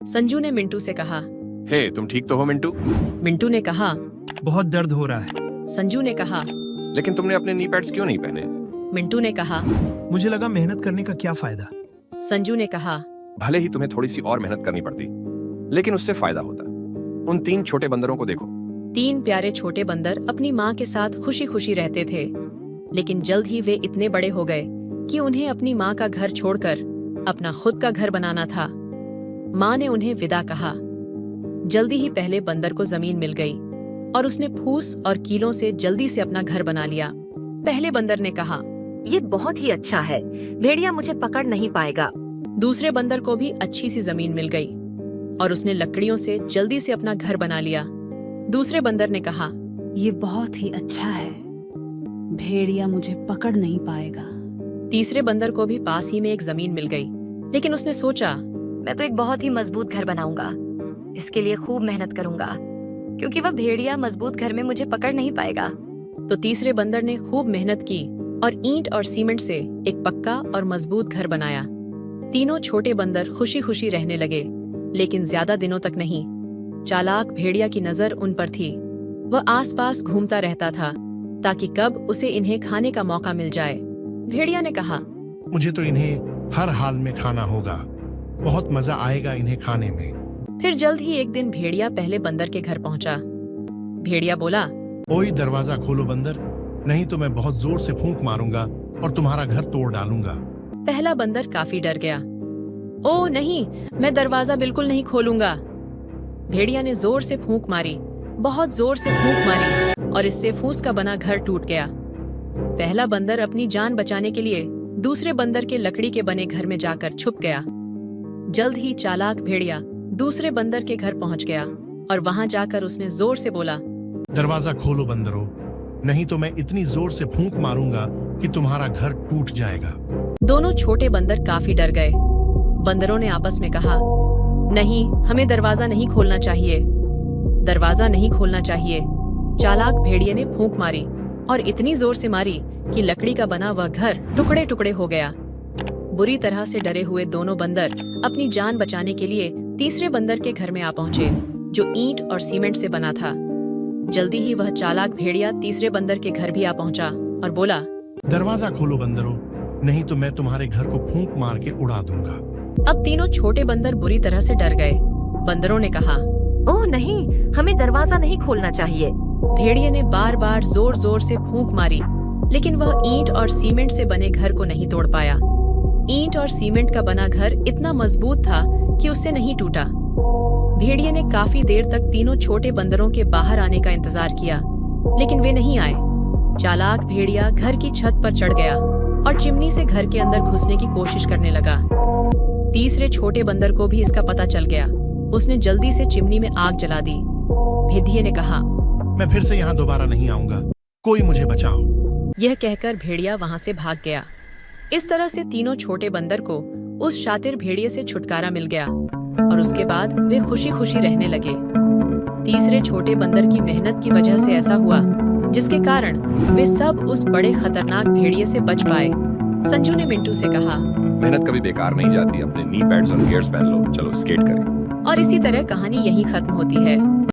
संजू ने मिंटू से कहा। हे, तुम ठीक तो हो मिंटू? मिंटू ने कहा। बहुत दर्द हो रहा है। संजू ने कहा। लेकिन तुमने अपने नी पैड्स क्यों नहीं पहने? मिंटू ने कहा। मुझे लगा मेहनत करने का क्या फायदा। संजू ने कहा। भले ही तुम्हें थोड़ी सी और मेहनत करनी पड़ती, लेकिन उससे फायदा होता। उन 3 छोटे बंदरों को देखो। 3 प्यारे छोटे बंदर अपनी माँ के साथ खुशी खुशी रहते थे, लेकिन जल्द ही वे इतने बड़े हो गए कि उन्हें अपनी माँ का घर छोड़कर अपना खुद का घर बनाना था। माँ ने उन्हें विदा कहा। जल्दी ही पहले बंदर को जमीन मिल गई और उसने फूस और कीलों से जल्दी से अपना घर बना लिया। पहले बंदर ने कहा, ये बहुत ही अच्छा है, भेड़िया मुझे पकड़ नहीं पाएगा। दूसरे बंदर को भी अच्छी सी जमीन मिल गई और उसने लकड़ियों से जल्दी से अपना घर बना लिया। दूसरे बंदर ने कहा, ये बहुत ही अच्छा है, भेड़िया मुझे पकड़ नहीं पाएगा। तीसरे बंदर को भी पास ही में एक जमीन मिल गई, लेकिन उसने सोचा, मैं तो एक बहुत ही मजबूत घर बनाऊंगा। इसके लिए खूब मेहनत करूंगा, क्योंकि वह भेड़िया मजबूत घर में मुझे पकड़ नहीं पाएगा। तो तीसरे बंदर ने खूब मेहनत की और ईंट और सीमेंट से एक पक्का और मजबूत घर बनाया। तीनों छोटे बंदर खुशी खुशी रहने लगे, लेकिन ज्यादा दिनों तक नहीं। चालाक भेड़िया की नजर उन पर थी। वह आसपास घूमता रहता था ताकि कब उसे इन्हें खाने का मौका मिल जाए। भेड़िया ने कहा, मुझे तो इन्हें हर हाल में खाना होगा, बहुत मजा आएगा इन्हें खाने में। फिर जल्द ही एक दिन भेड़िया पहले बंदर के घर पहुंचा। भेड़िया बोला, ओए दरवाजा खोलो बंदर, नहीं तो मैं बहुत जोर से फूंक मारूंगा और तुम्हारा घर तोड़ डालूंगा। पहला बंदर काफी डर गया। ओह नहीं, मैं दरवाजा बिल्कुल नहीं खोलूंगा। भेड़िया ने जोर से फूंक मारी, बहुत जोर से फूंक मारी और इससे फूस का बना घर टूट गया। पहला बंदर अपनी जान बचाने के लिए दूसरे बंदर के लकड़ी के बने घर में जाकर छुप गया। जल्द ही चालाक भेड़िया दूसरे बंदर के घर पहुंच गया और वहां जाकर उसने जोर से बोला, दरवाजा खोलो बंदरों, नहीं तो मैं इतनी जोर से फूंक मारूंगा कि तुम्हारा घर टूट जाएगा। दोनों छोटे बंदर काफी डर गए। बंदरों ने आपस में कहा, नहीं, हमें दरवाजा नहीं खोलना चाहिए, दरवाजा नहीं खोलना चाहिए। चालाक भेड़िए ने फूंक मारी और इतनी जोर से मारी कि लकड़ी का बना वह घर टुकड़े टुकड़े हो गया। बुरी तरह से डरे हुए दोनों बंदर अपनी जान बचाने के लिए तीसरे बंदर के घर में आ पहुंचे, जो ईंट और सीमेंट से बना था। जल्दी ही वह चालाक भेड़िया तीसरे बंदर के घर भी आ पहुंचा और बोला, दरवाजा खोलो बंदरों, नहीं तो मैं तुम्हारे घर को फूंक मार के उड़ा दूंगा। अब तीनों छोटे बंदर बुरी तरह से डर गए। बंदरों ने कहा, ओह नहीं, हमें दरवाजा नहीं खोलना चाहिए। भेड़िए ने बार बार जोर जोर से फूंक मारी, लेकिन वह ईंट और सीमेंट से बने घर को नहीं तोड़ पाया। ईंट और सीमेंट का बना घर इतना मजबूत था कि उससे नहीं टूटा। भेड़िए ने काफी देर तक तीनों छोटे बंदरों के बाहर आने का इंतजार किया, लेकिन वे नहीं आए। चालाक भेड़िया घर की छत पर चढ़ गया और चिमनी से घर के अंदर घुसने की कोशिश करने लगा। तीसरे छोटे बंदर को भी इसका पता चल गया। उसने जल्दी से चिमनी में आग जला दी। भेड़िए ने कहा, मैं फिर से यहाँ दोबारा नहीं आऊंगा, कोई मुझे बचाओ। यह कहकर भेड़िया वहां से भाग गया। इस तरह से तीनों छोटे बंदर को उस शातिर भेड़िए से छुटकारा मिल गया और उसके बाद वे खुशी खुशी रहने लगे। तीसरे छोटे बंदर की मेहनत की वजह से ऐसा हुआ, जिसके कारण वे सब उस बड़े खतरनाक भेड़िए से बच पाए। संजू ने मिंटू से कहा, मेहनत कभी बेकार नहीं जाती, अपने नी पैड्स और गियर्स पहन लो, चलो स्केट करें। और इसी तरह कहानी यहीं खत्म होती है।